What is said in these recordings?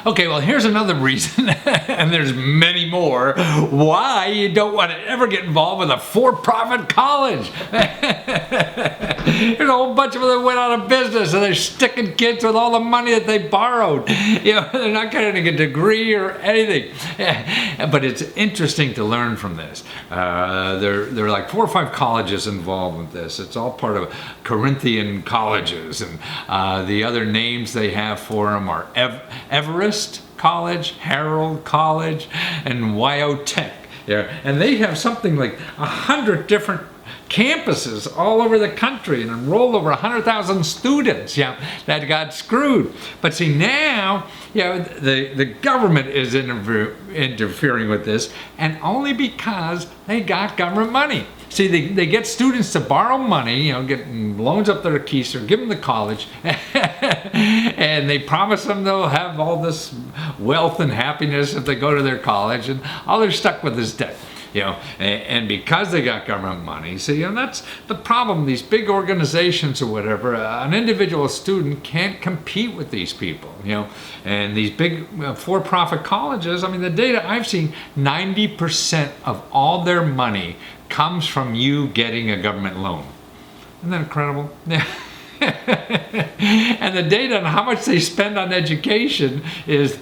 Okay, well, here's another reason, and there's many more, why you don't want to ever get involved with a for-profit college. There's a whole bunch of them that went out of business, and they're sticking kids with all the money that they borrowed. They're not getting a degree or anything. But it's interesting to learn from this. There are like 4 or 5 colleges involved with this. It's all part of Corinthian colleges, and the other names they have for them are Everest College, Harold College, and Wyotech. And they have something like 100 different campuses all over the country and enrolled over 100,000 students that got screwed. But see, now the government is interfering with this, and only because they got government money. See, they get students to borrow money, get loans up their keister, give them the college, and they promise them they'll have all this wealth and happiness if they go to their college, and all they're stuck with is debt. And because they got government money, see, and that's the problem. These big organizations or whatever, an individual student can't compete with these people, and these big for-profit colleges, I mean, the data I've seen, 90% of all their money comes from you getting a government loan. Isn't that incredible? And the data on how much they spend on education is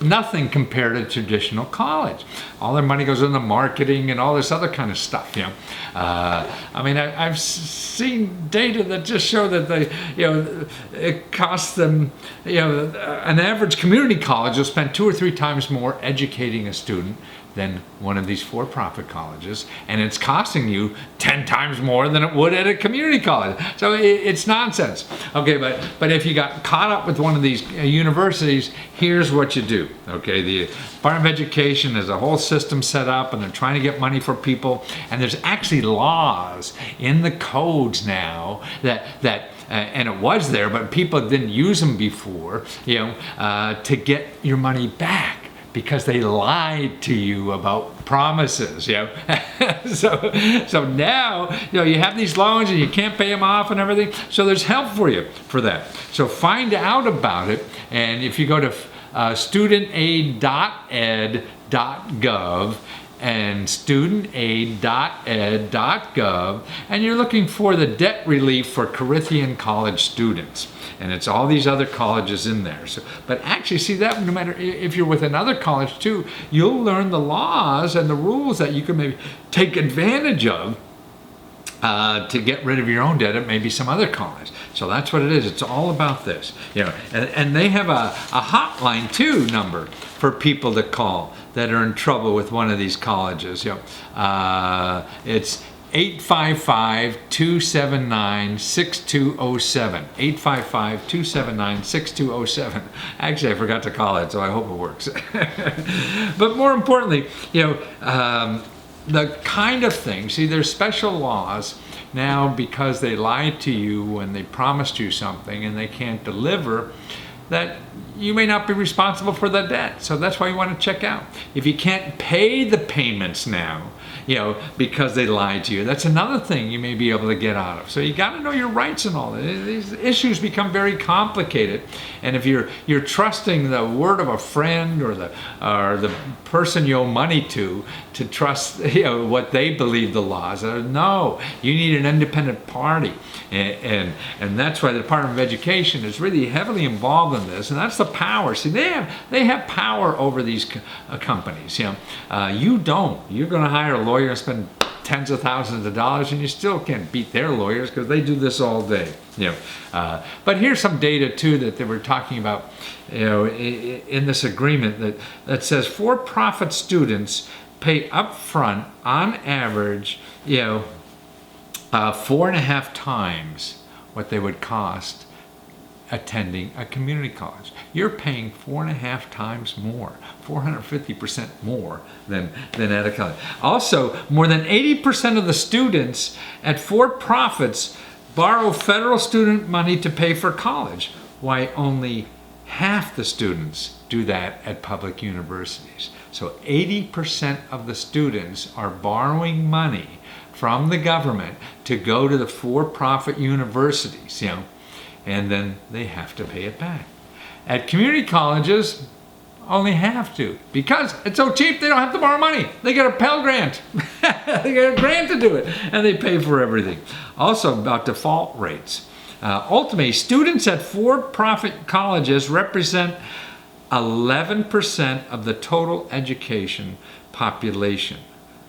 nothing compared to traditional college. All their money goes into marketing and all this other kind of stuff. I mean, I've seen data that just show that it costs them. An average community college will spend 2 or 3 times more educating a student than one of these for-profit colleges, and it's costing you 10 times more than it would at a community college. So it's nonsense. Okay, but if you got caught up with one of these universities, here's what you do. Okay, the Department of Education has a whole system set up, and they're trying to get money for people, and there's actually laws in the codes now that and it was there, but people didn't use them before, to get your money back, because they lied to you about promises. So now you have these loans and you can't pay them off and everything. So there's help for you for that. So find out about it, and if you go to studentaid.ed.gov and studentaid.ed.gov, and you're looking for the debt relief for Corinthian college students. And it's all these other colleges in there. But actually, see, that no matter if you're with another college too, you'll learn the laws and the rules that you can maybe take advantage of to get rid of your own debt at maybe some other college. So that's what it is. It's all about this. And they have a hotline too number for people to call that are in trouble with one of these colleges. It's 855-279-6207. 855-279-6207. Actually, I forgot to call it, so I hope it works. But more importantly, the kind of thing, see, there's special laws now because they lied to you when they promised you something and they can't deliver, that you may not be responsible for the debt. So that's why you want to check out. If you can't pay the payments now, because they lied to you, that's another thing you may be able to get out of. So you got to know your rights and all that. These issues become very complicated, and if you're trusting the word of a friend or the person you owe money to trust what they believe the laws are, no, you need an independent party, and that's why the Department of Education is really heavily involved in this, and that's the power. See, they have power over these companies. You don't. You're going to hire a lawyer and spend tens of thousands of dollars, and you still can't beat their lawyers because they do this all day. But here's some data too that they were talking about, in this agreement that says for-profit students pay up front on average, 4.5 times what they would cost attending a community college. You're paying 4.5 times more, 450% more than at a college. Also, more than 80% of the students at for-profits borrow federal student money to pay for college, while only half the students do that at public universities. So 80% of the students are borrowing money from the government to go to the for-profit universities, and then they have to pay it back. At community colleges, only half do, because it's so cheap they don't have to borrow money. They get a Pell Grant. They get a grant to do it, and they pay for everything. Also about default rates. Ultimately, students at for-profit colleges represent 11% of the total education population,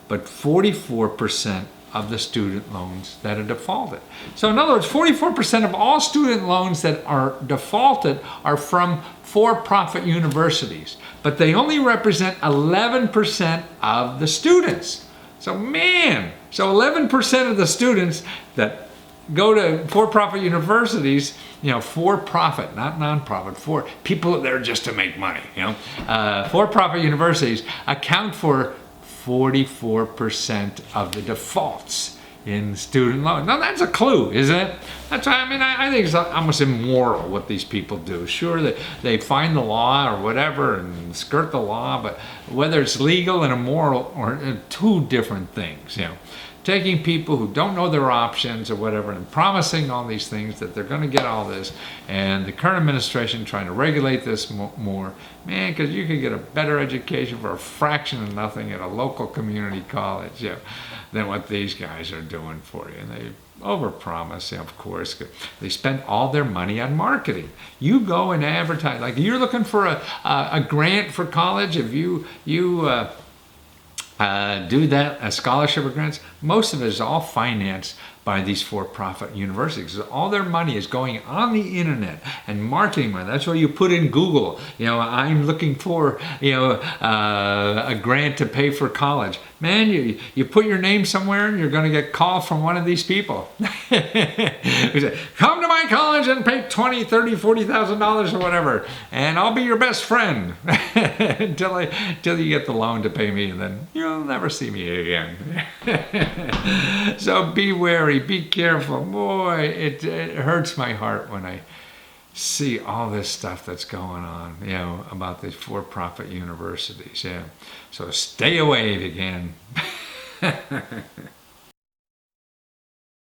but 44% of the student loans that are defaulted. So in other words, 44% of all student loans that are defaulted are from for-profit universities, but they only represent 11% of the students. So man, so 11% of the students that go to for-profit universities, for-profit, not non-profit, for people there just to make money, for-profit universities account for 44% of the defaults in student loans. Now that's a clue, isn't it? That's why, I think it's almost immoral what these people do. Sure, they find the law or whatever and skirt the law, but whether it's legal and immoral are two different things, Taking people who don't know their options or whatever and promising all these things that they're going to get all this, and the current administration trying to regulate this more, man, because you could get a better education for a fraction of nothing at a local community college, than what these guys are doing for you. And they overpromise, of course. They spend all their money on marketing. You go and advertise, like you're looking for a grant for college. If you do that, a scholarship or grants, most of it is all financed by these for-profit universities. All their money is going on the internet and marketing money. That's why you put in Google, I'm looking for, a grant to pay for college. Man, you put your name somewhere and you're going to get called from one of these people. Who say, come to my college and pay $20,000, $30,000, $40,000 or whatever, and I'll be your best friend until you get the loan to pay me, and then you'll never see me again. So be wary, be careful. Boy, it hurts my heart when I see all this stuff that's going on, about these for-profit universities. So stay away if you can.